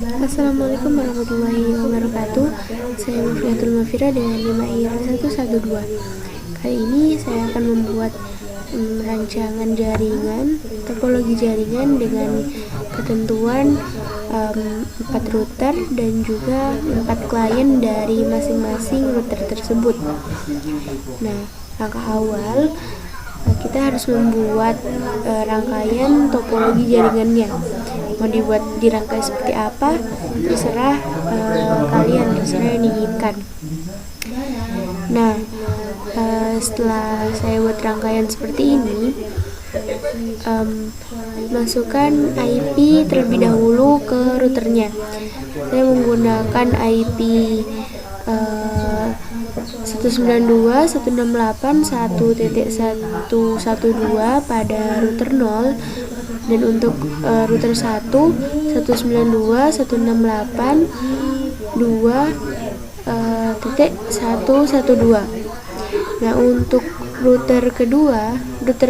Assalamualaikum warahmatullahi wabarakatuh. Saya Mufiatul Mafira dengan 5IR112. Kali ini saya akan membuat rancangan jaringan, topologi jaringan dengan ketentuan 4 router dan juga 4 klien dari masing-masing router tersebut. Nah, langkah awal kita harus membuat rangkaian topologi jaringannya. Mau dibuat dirangkai seperti apa, terserah kalian, terserah yang diinginkan. Nah, setelah saya buat rangkaian seperti ini, masukkan IP terlebih dahulu ke routernya. Saya menggunakan IP 192.168.1.112 pada router 0, dan untuk router 1 192.168.2.112. Nah, untuk router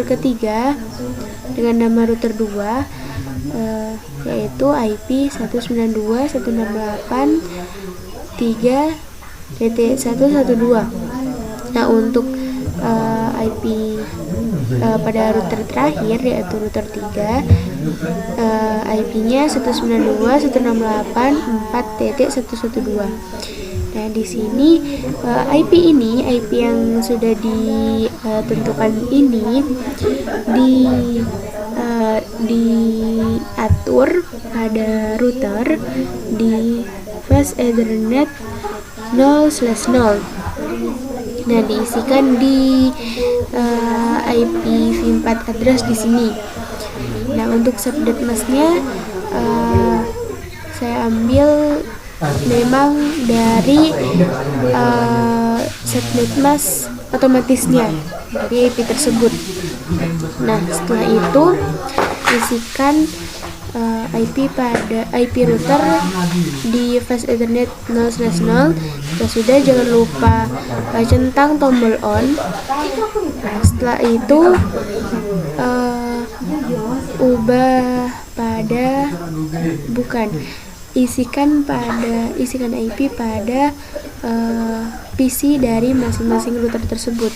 ketiga dengan nama router 2 yaitu IP 192.168.3.112. Nah, untuk IP pada router terakhir yaitu router 3, IP-nya 192.168.4.112. Nah, di sini IP yang sudah ditentukan ini diatur pada router di fast Ethernet 0/0. Nah, diisikan di IPv4 address di sini. Nah, untuk subnet mask-nya saya ambil memang dari subnet mask otomatisnya dari IP tersebut. Nah, setelah itu isikan IP pada IP router di fast Ethernet 0/0. Jika sudah, jangan lupa centang tombol on. Nah, setelah itu isikan IP pada PC dari masing-masing router tersebut,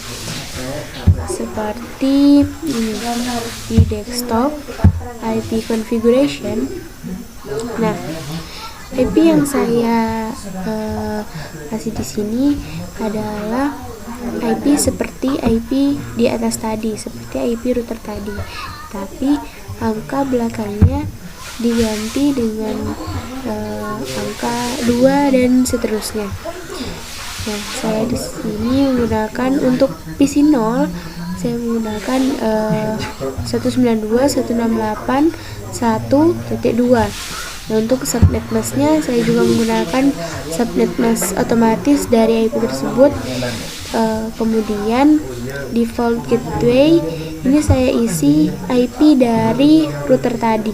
seperti di desktop IP configuration. Nah, IP yang saya kasih di sini adalah IP seperti IP di atas tadi, seperti IP router tadi, tapi angka belakangnya diganti dengan angka 2 dan seterusnya. Nah, saya di sini menggunakan untuk PC 0, saya menggunakan 192.168.1.2. Nah, untuk subnet mask-nya saya juga menggunakan subnet mask otomatis dari IP tersebut. Kemudian default gateway ini saya isi IP dari router tadi.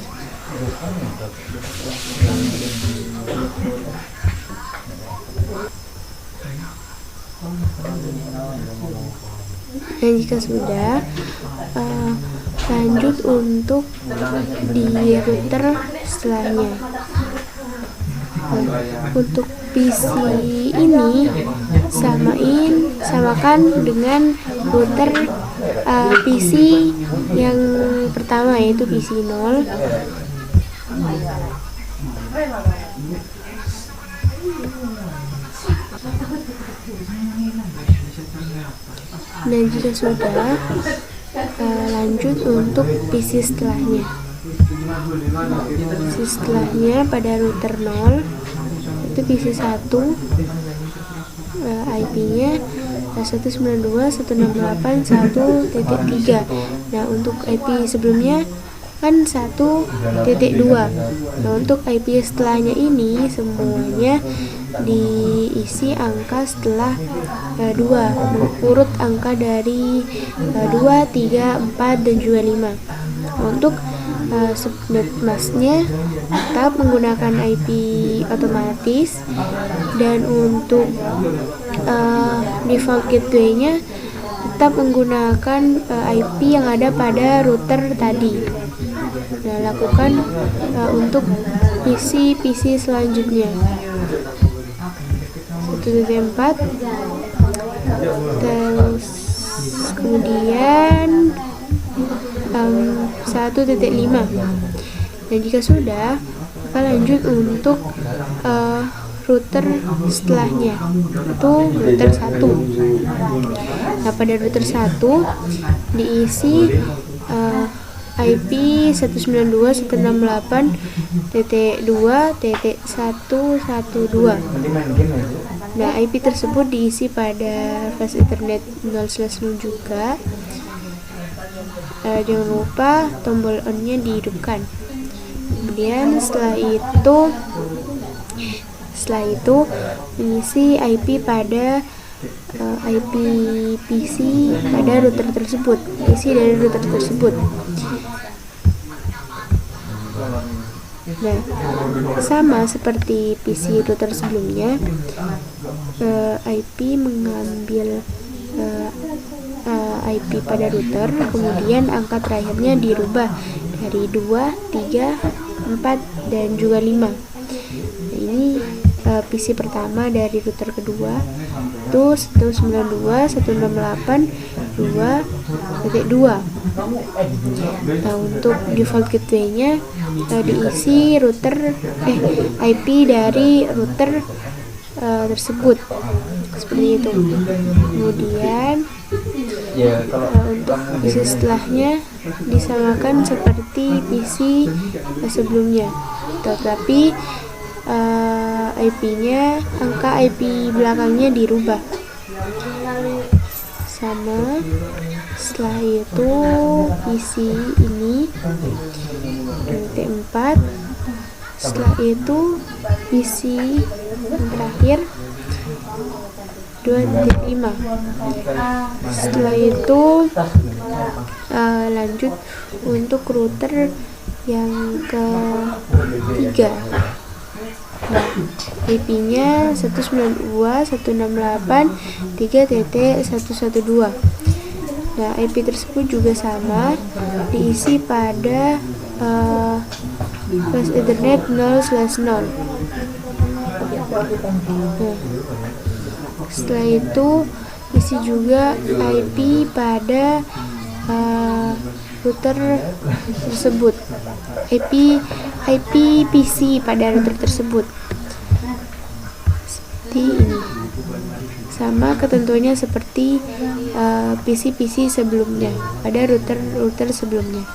Dan jika sudah, lanjut untuk di router setelahnya. Untuk PC ini samakan dengan router PC yang pertama, yaitu PC 0. Dan jika sudah, lanjut untuk PC setelahnya. PC setelahnya pada router 0 itu PC 1, IP-nya 192.168.1.3. Nah, untuk IP sebelumnya kan 1.2. Nah, untuk IP setelahnya ini semuanya diisi angka setelah 2, urut angka dari 2, 3, 4, dan juga 5. Untuk subnet mask-nya tetap menggunakan IP otomatis, dan untuk default gateway-nya tetap menggunakan IP yang ada pada router tadi. Nah, lakukan untuk isi PC selanjutnya 1.4, terus kemudian 1.5. dan jika sudah, maka lanjut untuk router setelahnya, itu router 1. Nah, pada router 1 diisi IP 192.168.2.112. Nah, IP tersebut diisi pada flash Ethernet 0/0 juga. Jangan lupa tombol on-nya dihidupkan. Kemudian setelah itu mengisi IP pada IP PC pada router tersebut, isi dari router tersebut. Nah, sama seperti PC router sebelumnya, IP mengambil IP pada router, kemudian angka terakhirnya dirubah dari 2, 3, 4, dan juga 5. Nah, ini PC pertama dari router kedua itu 192.168.2.2. Nah, untuk default gateway-nya diisi IP dari router tersebut, seperti itu. Kemudian untuk PC setelahnya disamakan seperti PC sebelumnya, tetapi IP-nya, angka IP belakangnya dirubah sama. Setelah itu isi ini T4. Setelah itu isi yang terakhir 2.5. Setelah itu lanjut untuk router yang ketiga. IP-nya 192.168.3.112. Nah, IP tersebut juga sama, diisi pada flash Ethernet 0/0. Nah, setelah itu isi juga IP pada router tersebut, IP PC pada router tersebut, seperti ini. Sama ketentuannya seperti PC sebelumnya pada router sebelumnya.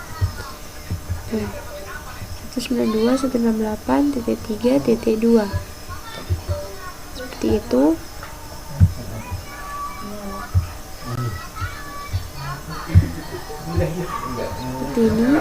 192.168.3.2 seperti itu. Seperti ini.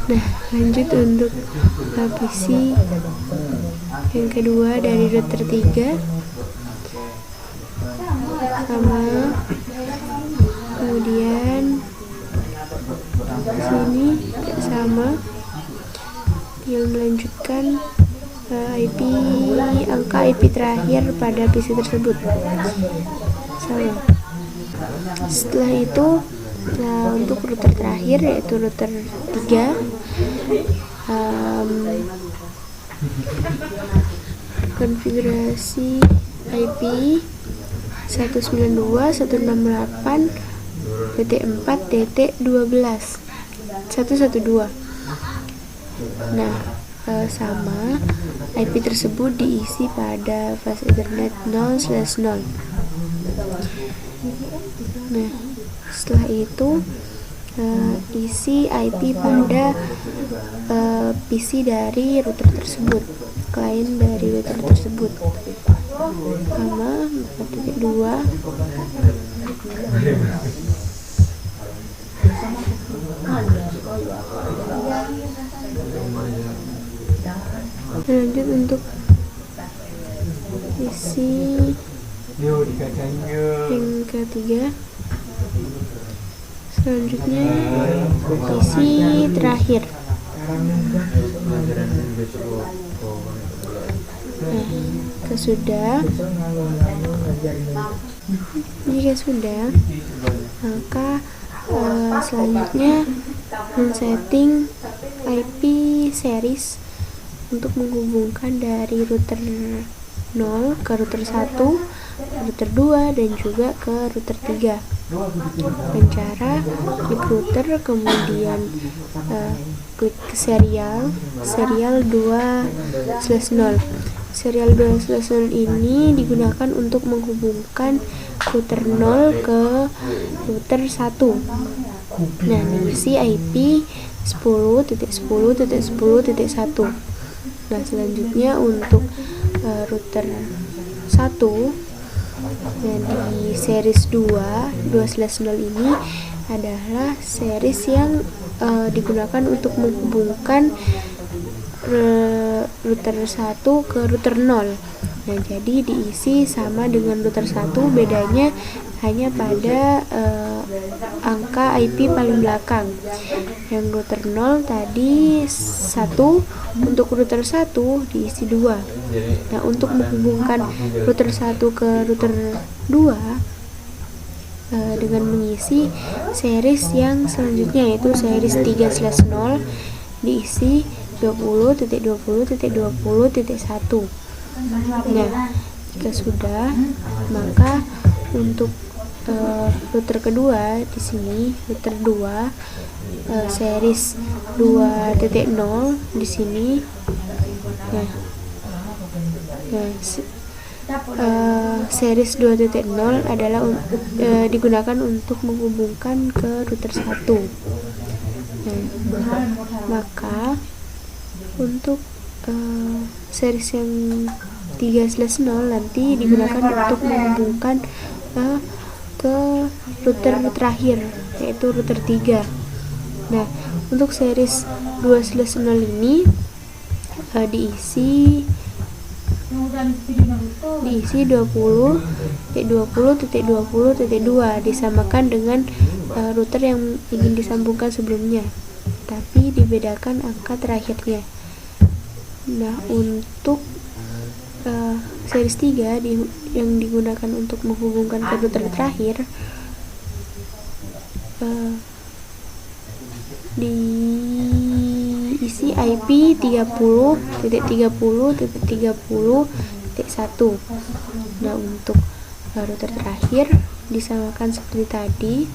Nah, lanjut untuk PC yang kedua dari router 3 sama. Kemudian sini sama, yang melanjutkan angka IP terakhir pada PC tersebut sama. Setelah itu untuk router terakhir, yaitu router 3, konfigurasi IP 192.168.4.12. Nah, sama, IP tersebut diisi pada flash Ethernet 0/0. Nah, setelah itu isi IP pada PC dari router tersebut, klien dari router tersebut, sama 4.2. Lanjut untuk isi yang ketiga Selanjutnya isi terakhir. Nah, jika sudah, maka selanjutnya men-setting IP series untuk menghubungkan dari router 0 ke router 1, router 2, dan juga ke router 3 dengan cara klik router, kemudian klik serial 2/0. Serial 2/0 ini digunakan untuk menghubungkan router 0 ke router 1. Nah, diisi IP 10.10.10.1. Nah, selanjutnya untuk router 1 yang di series 2/0 ini adalah series yang digunakan untuk menghubungkan router 1 ke router 0. Nah, jadi diisi sama dengan router 1, bedanya hanya pada angka IP paling belakang. Yang router 0 tadi 1, untuk router 1 diisi 2. Nah, untuk menghubungkan router 1 ke router 2 dengan mengisi series yang selanjutnya, yaitu series 3/0, diisi 20.20.20.1. Nah, jika sudah, maka untuk router kedua di sini, router 2 series 2.0 di sini. Series 2.0 adalah digunakan untuk menghubungkan ke router 1. Maka untuk series yang 3/0 nanti digunakan untuk menghubungkan ke router terakhir, yaitu router 3. Nah, untuk series 2/0 ini diisi 20.20.20.2 disamakan dengan router yang ingin disambungkan sebelumnya, tapi dibedakan angka terakhirnya. Nah, untuk series 3 yang digunakan untuk menghubungkan ke router terakhir diisi IP 30.30.30.1. Nah, untuk router terakhir disamakan seperti tadi,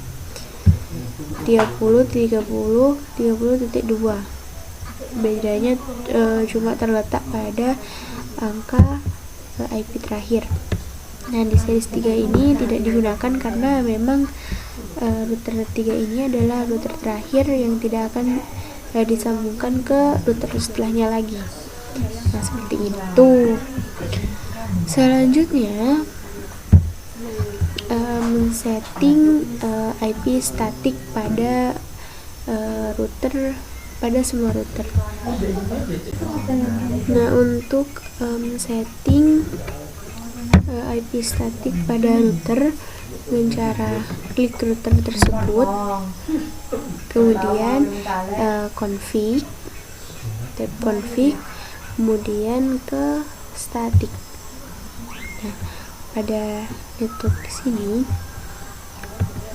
30.30.30.2. bedanya cuma terletak pada angka IP terakhir. Nah, di series 3 ini tidak digunakan karena memang router 3 ini adalah router terakhir yang tidak akan disambungkan ke router setelahnya lagi. Nah, seperti itu. Selanjutnya men-setting IP statik pada semua router. Nah, untuk setting IP statik pada router dengan cara klik router tersebut, kemudian config, tab config, kemudian ke statik. Nah, pada network di sini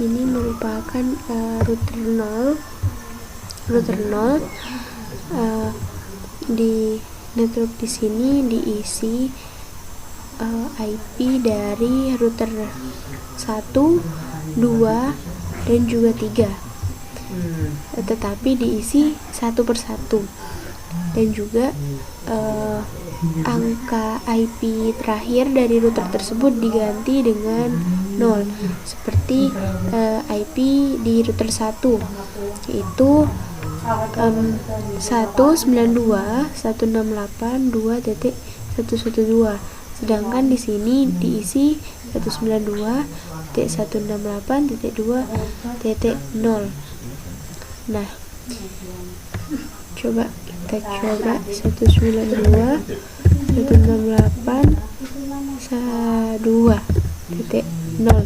ini merupakan router 0. Di network di sini diisi IP dari router 1, 2, dan juga 3, tetapi diisi satu persatu, dan juga angka IP terakhir dari router tersebut diganti dengan 0, seperti IP di router 1, yaitu 192.168.2.112, sedangkan di sini diisi 192.168.2.0. Nah, kita coba 192.168.2.0. Nah,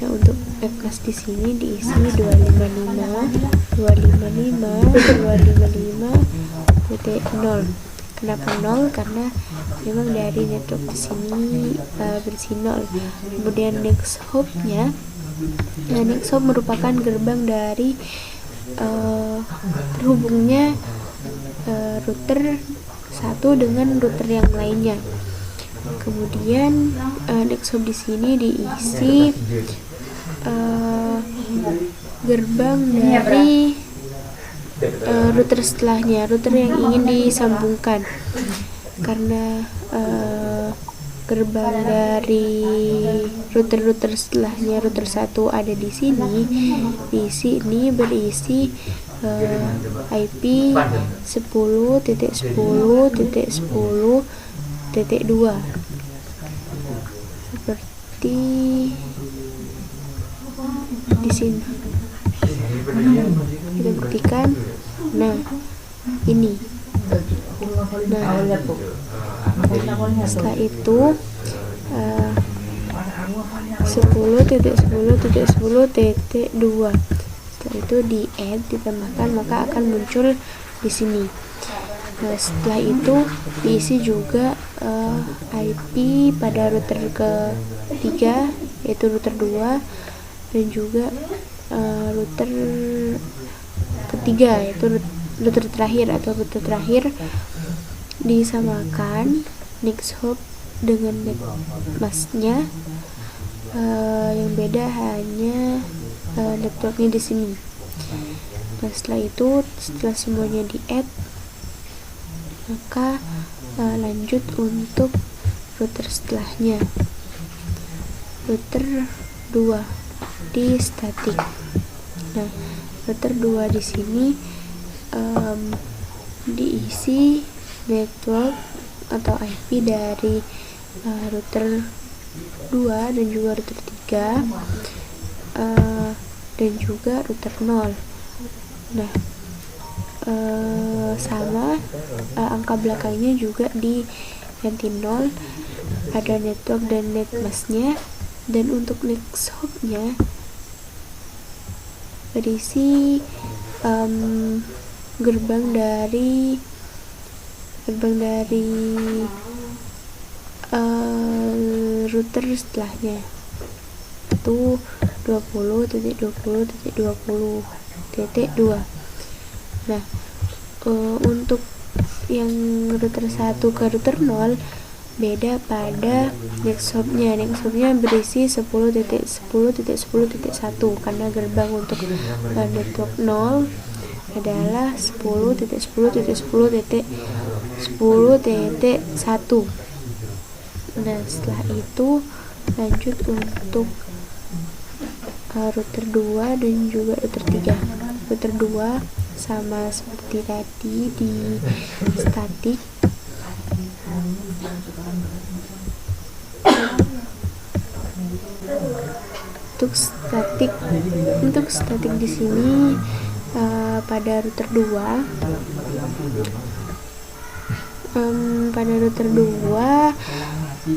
untuk netmask di sini diisi 255.255.255.0. Kenapa 0? Karena memang dari network di sini berisi 0. Kemudian next hop-nya, next hop merupakan gerbang dari terhubungnya router satu dengan router yang lainnya. Kemudian next hop di sini diisi gerbang dari router setelahnya, router yang ingin disambungkan. Karena gerbang dari router setelahnya, router 1 ada di sini, ini berisi IP 10.10.10.2 seperti di sini. Kita buktikan. Nah, ini. Nah, setelah itu 10.10.10.2. Setelah itu di add, ditambahkan, maka akan muncul di sini. Nah, setelah itu diisi juga IP pada router ketiga, yaitu router 2, dan juga router ketiga, yaitu router terakhir atau router terakhir. Disamakan next hop dengan netmasknya, yang beda hanya networknya di sini. Nah, setelah itu, setelah semuanya di add, maka lanjut untuk router setelahnya, router 2 di static. Nah, router 2 di sini diisi network atau IP dari router 2 dan juga router 3 dan juga router 0. Nah, sama angka belakangnya juga diganti 0, ada network dan netmasknya. Dan untuk next hop-nya berisi gerbang dari router setelahnya, itu 20.20.20.2. Nah, untuk yang router 1 ke router 0 beda pada next hop-nya. Next hop-nya berisi 10.10.10.1 karena gerbang untuk network 0 adalah 10.10.10.10.1. Nah, setelah itu lanjut untuk router 2 dan juga router 3. Router 2 sama seperti tadi di static. Untuk static di sini pada router 2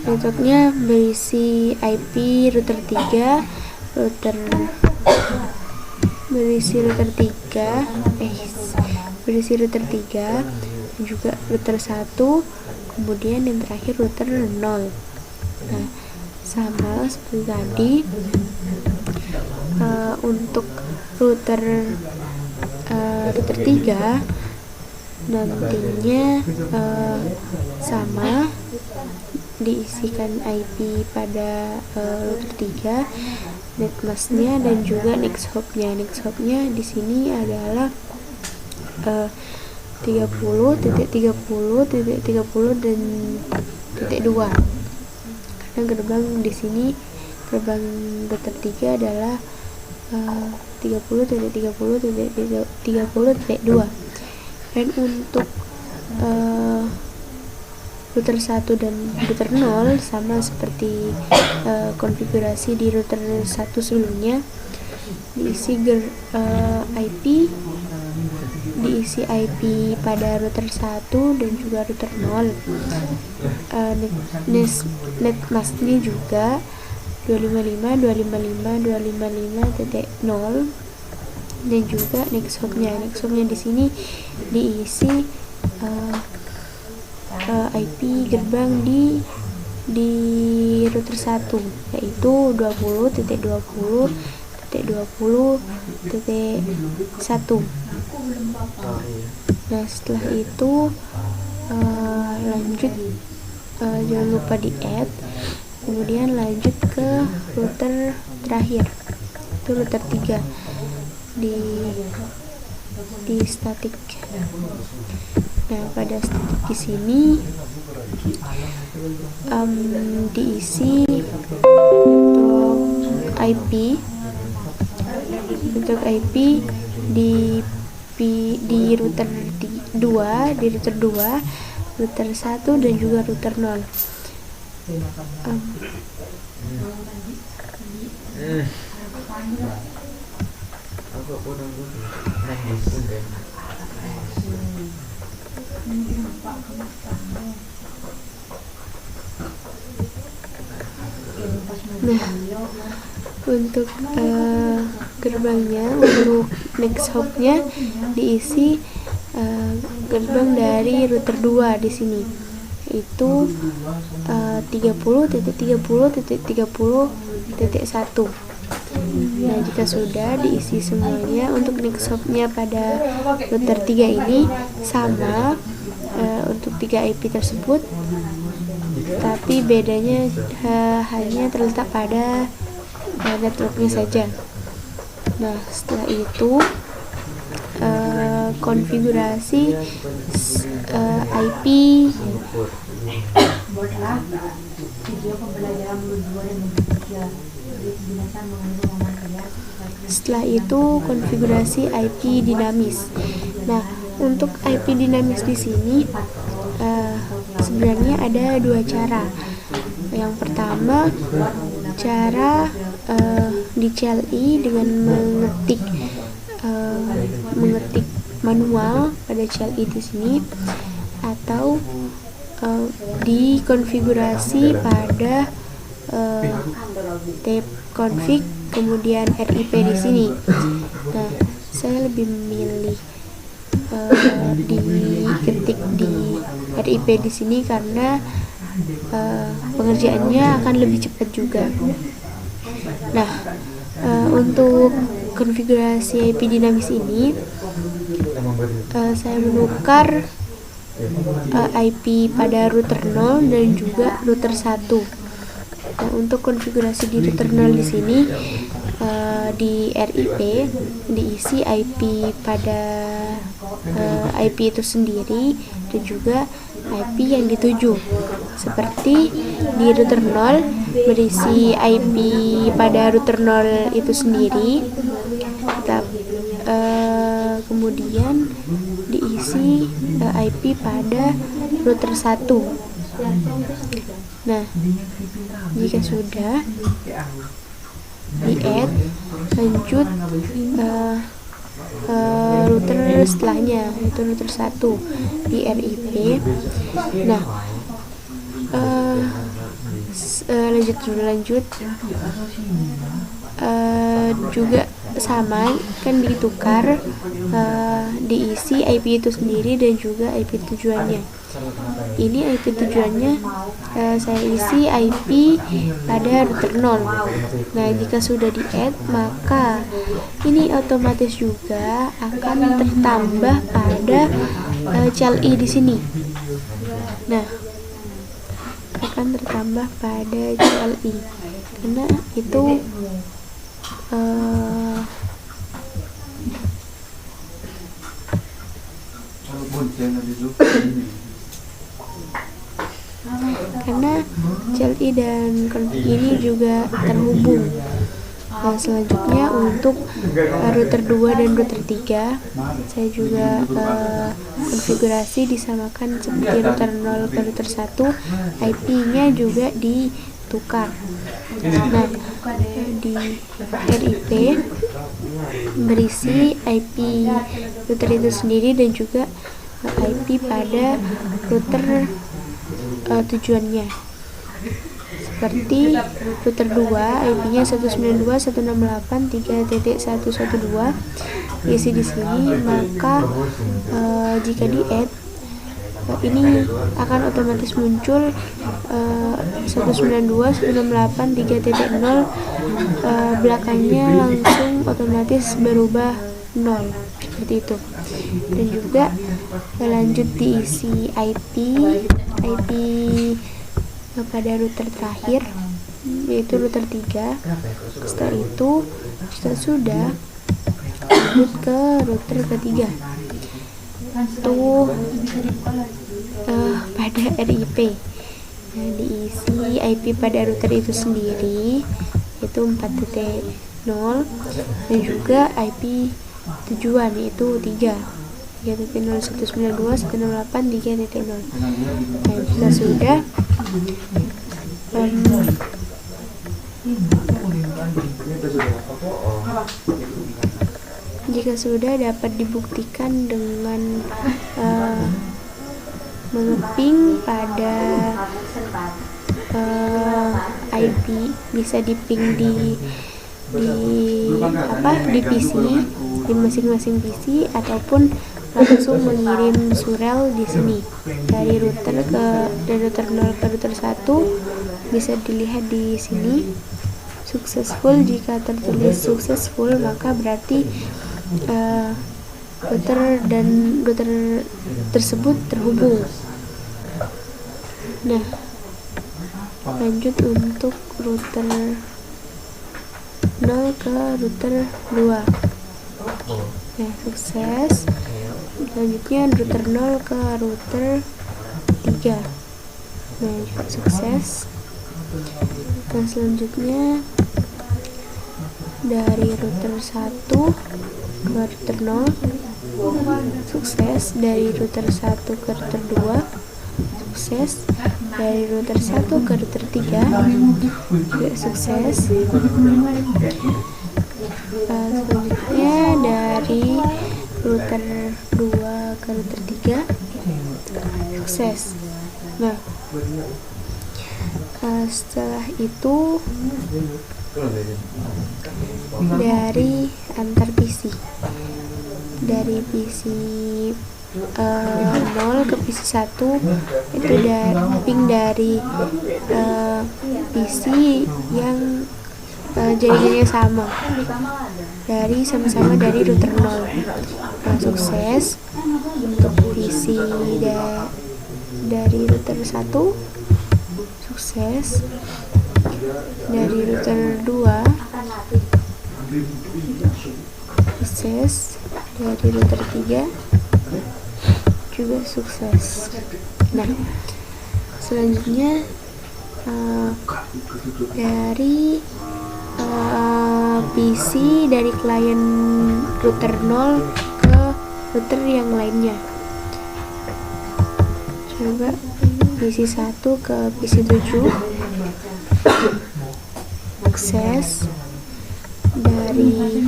networknya berisi IP router 3, berisi router 3 dan juga router 1, kemudian yang terakhir router 0. Nah, sama seperti tadi. Untuk router 3 nantinya sama, diisikan IP pada router 3, netmasknya dan juga next hop-nya. Next hop-nya di sini adalah 30.30.30 dan .2. Karena gerbang di sini, gerbang router 3 adalah 30.30.30.2. Dan untuk router 1 dan router 0 sama seperti konfigurasi di router 1 sebelumnya, diisi IP pada router 1 dan juga router 0. Netmasknya juga 255.255.255.0 dan juga next hopnya di sini diisi IP gerbang di router 1, yaitu 20.20.20.1. Nah, setelah itu lanjut, jangan lupa di add, kemudian lanjut ke router terakhir, itu router 3 di static. Nah, pada static di sini diisi untuk IP di router 2, router 1 dan juga router 0. Nah, untuk gerbangnya, untuk next hopnya diisi gerbang dari router 2 di sini, yaitu 30.30.30.1. Nah, jika sudah diisi semuanya, untuk next hopnya pada router 3 ini sama untuk 3 IP tersebut, tapi bedanya hanya terletak pada networknya saja. Nah, setelah itu konfigurasi IP dinamis. Nah, untuk IP dinamis di sini sebenarnya ada dua cara. Yang pertama, cara di CLI dengan mengetik manual pada CLI di sini, atau dikonfigurasi pada tab config kemudian RIP di sini. Nah, saya lebih memilih diketik di RIP di sini karena pengerjaannya akan lebih cepat juga. Nah, untuk konfigurasi IP dinamis ini saya menukar IP pada router 0 dan juga router 1. Nah, untuk konfigurasi di router 0 di sini di RIP diisi IP pada IP itu sendiri dan juga IP yang dituju. Seperti di router 0 berisi IP pada router 0 itu sendiri, kemudian diisi IP pada router 1. Nah, jika sudah di add, lanjut router setelahnya, yaitu router 1 di RIP. Nah, lanjut juga sama, kan ditukar, diisi IP itu sendiri dan juga IP tujuannya. Ini IP tujuannya saya isi IP pada router 0. Nah, jika sudah di add, maka ini otomatis juga akan tertambah pada CLI di sini. Nah, akan tertambah pada CLI karena itu karena CLI dan config ini juga terhubung. Nah, selanjutnya untuk router 2 dan router 3 saya juga konfigurasi disamakan seperti router 0 ke router 1, IP-nya juga ditukar. Nah, di RIP berisi IP router itu sendiri dan juga IP pada router tujuannya. seperti router 2 IP-nya 192.168.3.112 diisi di sini, maka jika di add ini akan otomatis muncul 192.168.3.0 belakangnya langsung otomatis berubah 0 seperti itu. Dan juga lanjut diisi IP pada router terakhir, yaitu router 3. Setelah itu sudah lanjut ke router ketiga, itu pada RIP. Nah, diisi IP pada router itu sendiri, yaitu 4.0, dan juga IP tujuan, yaitu 3.0.192.168.3.0. Nah, jika sudah dapat dibuktikan dengan mengeping pada IP, bisa diping di PC, di masing-masing PC, ataupun langsung mengirim surel di sini dari router dari router 0 ke router 1. Bisa dilihat di sini successful. Jika tertulis successful, maka berarti router tersebut terhubung. Nah, lanjut untuk router 0 ke router 2. Nah, sukses. Selanjutnya router 0 ke router 3. Nah, juga sukses. Dan selanjutnya dari router 1 ke router 0 sukses. Dari router 1 ke router 2 sukses. Dari router 1 ke router 3 juga sukses. Selanjutnya dari router 2 ke router 3 sukses. Nah, setelah itu dari antar PC, dari PC 0 ke PC 1 itu ping dari PC yang jaringannya sama, sama-sama dari router 0. Nah, sukses untuk PC dari router 1 sukses. Dari router 2 sukses. Dari router 3 juga sukses. Nah, selanjutnya dari PC dari klien router 0 ke router yang lainnya. Coba PC 1 ke PC 7 sukses. Dari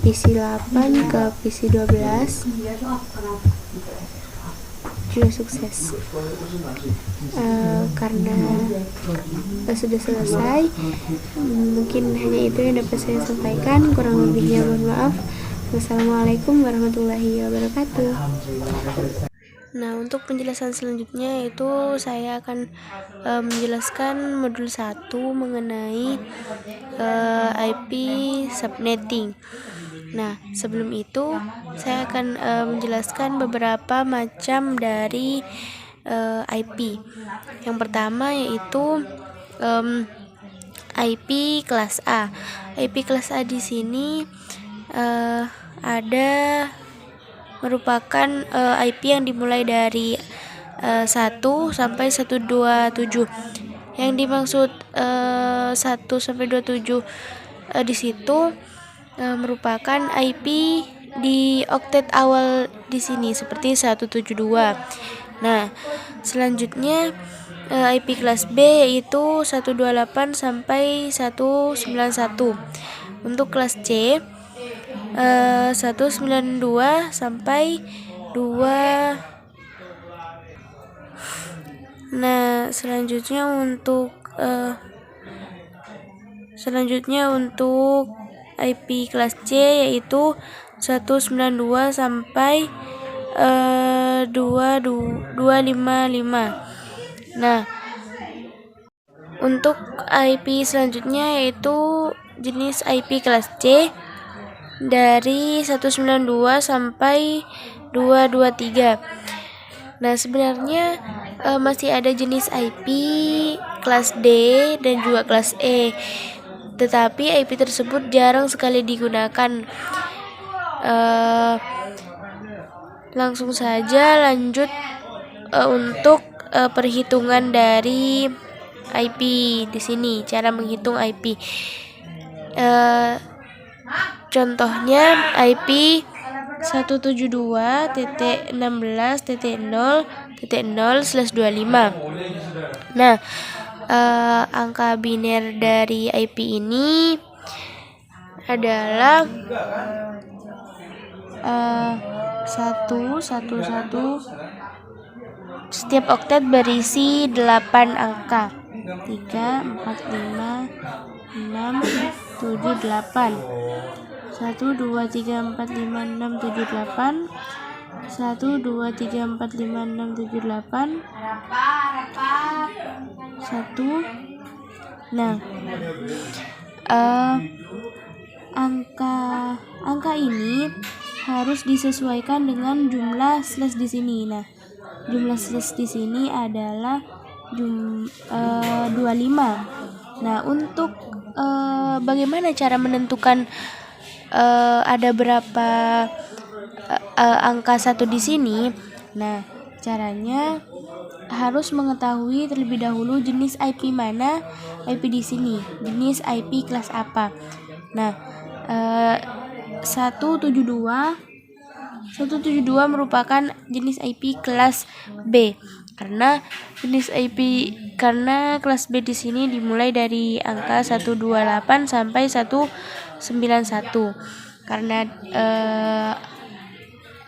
PC 8 ke PC 12 juga sukses. Karena sudah selesai, mungkin hanya itu yang dapat saya sampaikan. Kurang lebihnya mohon maaf. Wassalamualaikum warahmatullahi wabarakatuh. Nah, untuk penjelasan selanjutnya itu saya akan menjelaskan modul 1 mengenai IP subnetting. Nah, sebelum itu saya akan menjelaskan beberapa macam dari IP. Yang pertama yaitu IP kelas A. IP kelas A di sini ada merupakan IP yang dimulai dari 1 sampai 127. Yang dimaksud 1 sampai 27 di situ merupakan IP di oktet awal di sini seperti 172. Nah, selanjutnya IP kelas B yaitu 128 sampai 191. Untuk kelas C 192 sampai 2. Nah, Nah, selanjutnya untuk IP kelas C yaitu 192 sampai 255. Nah, untuk IP selanjutnya yaitu jenis IP kelas C dari 192 sampai 223. Nah, sebenarnya masih ada jenis IP kelas D dan juga kelas E, tetapi IP tersebut jarang sekali digunakan. Langsung saja lanjut untuk perhitungan dari IP di sini, cara menghitung IP. Contohnya IP 172.16.0.0/25. Nah, angka biner dari IP ini adalah 111. Setiap oktet berisi 8 angka. 3, 4, 5, 6, 7, 8. 1, 2, 3, 4, 5, 6, 7, 8. 1, 2, 3, 4, 5, 6, 7, 8. 1. Nah, angka ini harus disesuaikan dengan jumlah slash di sini. Nah, jumlah slash di sini adalah 25. Nah, untuk bagaimana cara menentukan ada berapa angka 1 di sini? Nah, caranya harus mengetahui terlebih dahulu jenis IP mana, IP di sini, jenis IP kelas apa. Nah, 172 merupakan jenis IP kelas B karena kelas B di sini dimulai dari angka 128 sampai 191.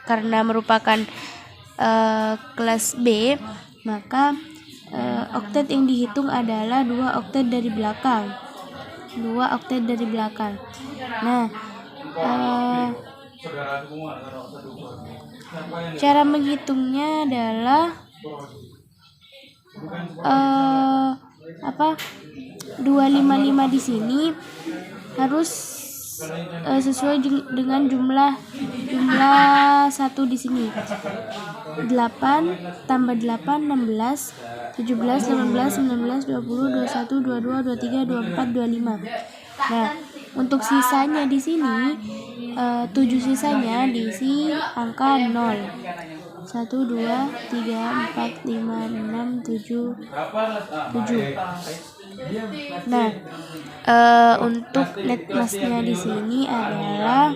Karena merupakan kelas B, maka oktet yang dihitung adalah 2 oktet dari belakang. Nah, cara menghitungnya adalah 255 di sini harus sesuai dengan jumlah 1 di sini. 8 tambah 8 16, 17, 18, 19, 20, 21, 22, 23, 24, 25. Nah, untuk sisanya di sini 7 sisanya diisi angka 0. 1, 2, 3, 4, 5, 6, 7. Nah, untuk net masnya di sini adalah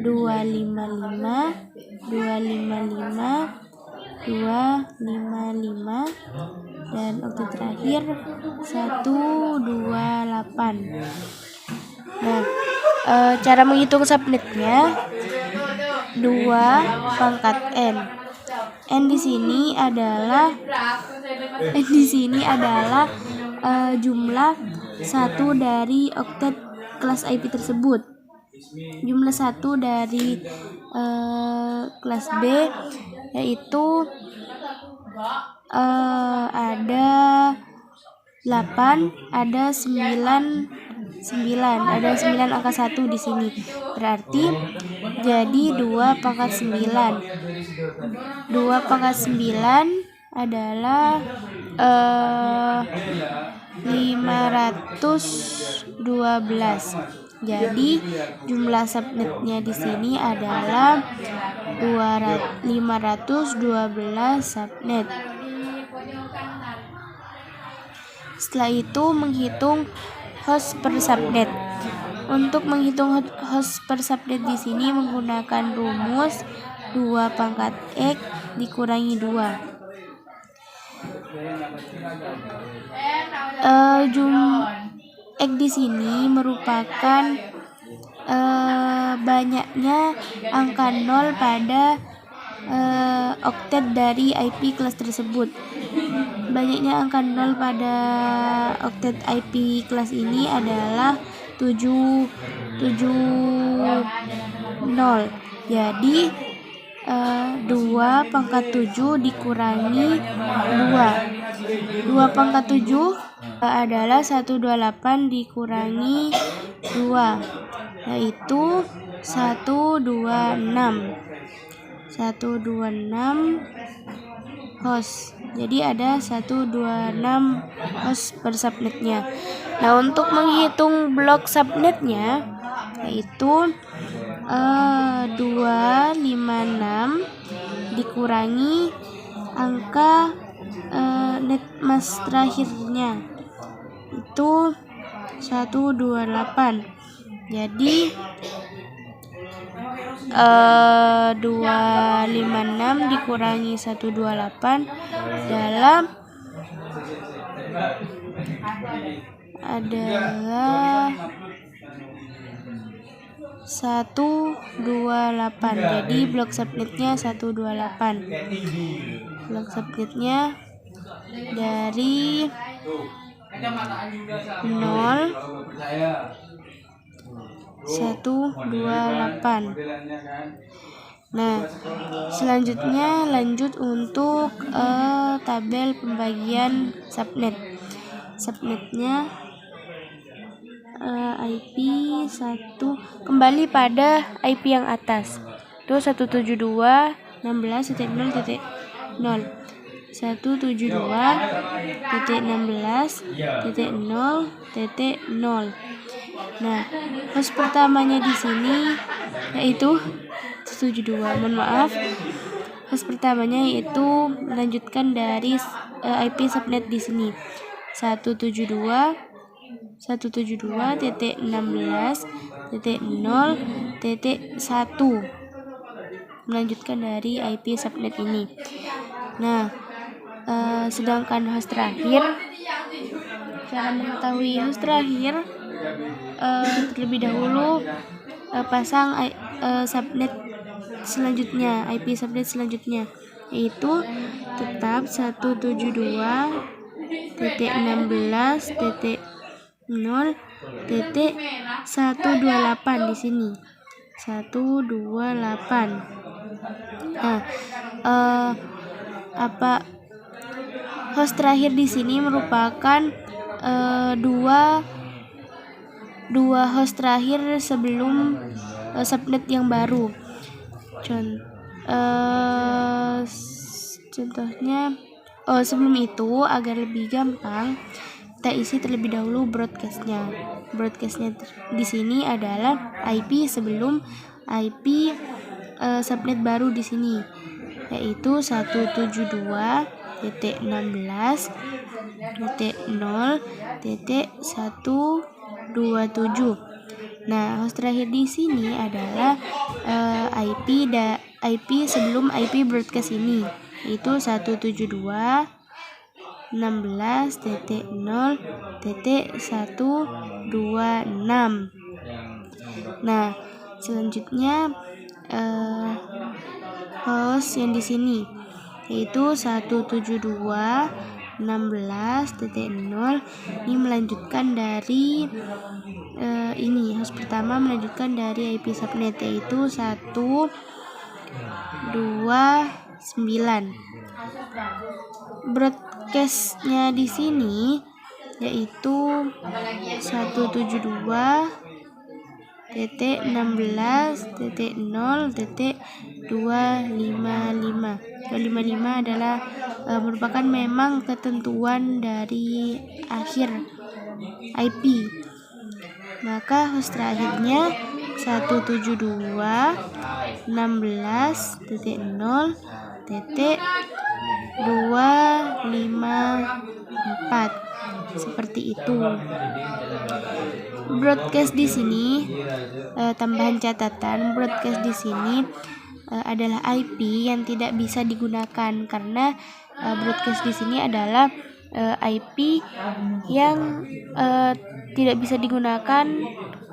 255, 255, 255, dan oktet terakhir 128. Nah, cara menghitung subnetnya 2 pangkat n. N di sini adalah jumlah 1 dari oktet kelas IP tersebut. Jumlah 1 dari kelas B yaitu ada 8, ada 9, ada 9 angka 1 di sini. Berarti jadi 2 pangkat 9. 2 pangkat 9 adalah 512. Jadi jumlah subnetnya di sini adalah 512 subnet. Setelah itu menghitung host per subnet. Untuk menghitung host per subnet di sini menggunakan rumus 2 pangkat X dikurangi 2. X di sini merupakan banyaknya angka 0 pada oktet dari IP kelas tersebut. banyaknya angka 0 pada oktet IP kelas ini adalah 7 0. Jadi 2 pangkat 7 dikurangi 2 pangkat 7 adalah 128 dikurangi 2, yaitu 126 host. Jadi ada 126 host per subnetnya. Nah, untuk menghitung blok subnetnya yaitu 256 dikurangi angka net mask terakhirnya itu 128. Jadi 256 dikurangi 128 adalah 128. Jadi blok subnetnya 128. Blok subnetnya dari 0 128. Nah, selanjutnya lanjut untuk tabel pembagian subnet. Subnetnya IP 1 kembali pada IP yang atas. Itu 172.16.0.0 172.16.0.0. Nah, host pertamanya di sini yaitu 72. Mohon maaf. Host pertamanya yaitu melanjutkan dari IP subnet di sini 172.16.0.1 melanjutkan dari IP subnet ini. Nah, sedangkan host terakhir, cara mengetahui host terakhir terlebih dahulu pasang subnet selanjutnya, IP subnet selanjutnya, yaitu tetap 172.16.0.128 di sini 128. Nah, host terakhir di sini merupakan dua host terakhir sebelum subnet yang baru. Contohnya, sebelum itu agar lebih gampang kita isi terlebih dahulu broadcastnya. Broadcastnya di sini adalah IP sebelum IP subnet baru di sini, yaitu 172.16.0.127. Nah, host terakhir di sini adalah IP sebelum IP broadcast ini, yaitu 172.16.0.126. Nah, selanjutnya host yang di sini yaitu 172.16.0 ini melanjutkan dari ini host pertama melanjutkan dari IP subnet yaitu 129. Broadcastnya di sini yaitu 172.16.0.255. 255 adalah merupakan memang ketentuan dari akhir IP. Maka host terakhirnya 172.16.254 seperti itu. Broadcast di sini tambahan catatan, broadcast di sini adalah IP yang tidak bisa digunakan karena broadcast di sini adalah IP yang tidak bisa digunakan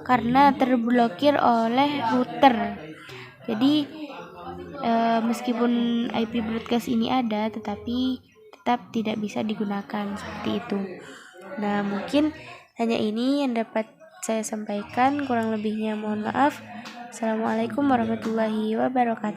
karena terblokir oleh router. Jadi meskipun IP broadcast ini ada, tetapi tetap tidak bisa digunakan seperti itu. Nah, mungkin hanya ini yang dapat saya sampaikan, kurang lebihnya mohon maaf. Assalamualaikum warahmatullahi wabarakatuh.